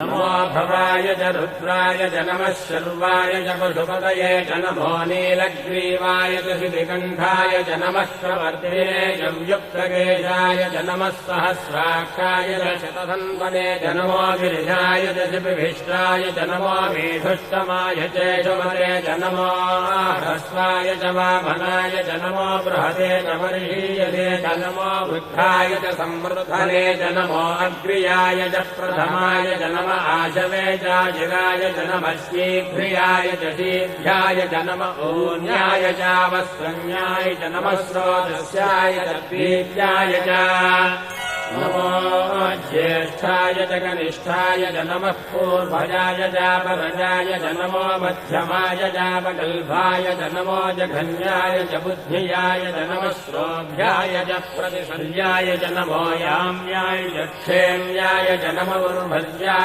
नमो भवाय च रुद्राय च नमः शर्वाय च पशुपतये च नमो नीलग्रीवाय च शितिकण्ठाय च नमः प्रवर्तिने च व्युक्तकेशाय च नमः सहस्राक्षाय च शतधन्वने च नमो गिरिजाय च शिपिभिष्टाय च नमो मेधुष्टमाय चेशुमते च नमो ह्रस्वाय च वामनाय च नमो बृहते च वर्षीयते च नमो वृद्धाय च संवृद्धने च नमो अग्र्याय च प्रथमाय च नमो आशवे चाजिराय च नमः शीघ्रियाय च शीघ्राय च नमः ऊन्याय चावस्रन्याय च नमः स्रोतस्याय च द्वीत्याय च नमो ज्येष्ठाय च कनिष्ठाय च नमः पूर्वजाय चापरजाय च नमो मध्यमाय चापगल्भाय च नमो जघन्याय च बुद्धियाय च नमः श्रोभ्याय च प्रतिशल्याय च नमो याम्याय च क्षेम्याय च नमो उर्भज्याय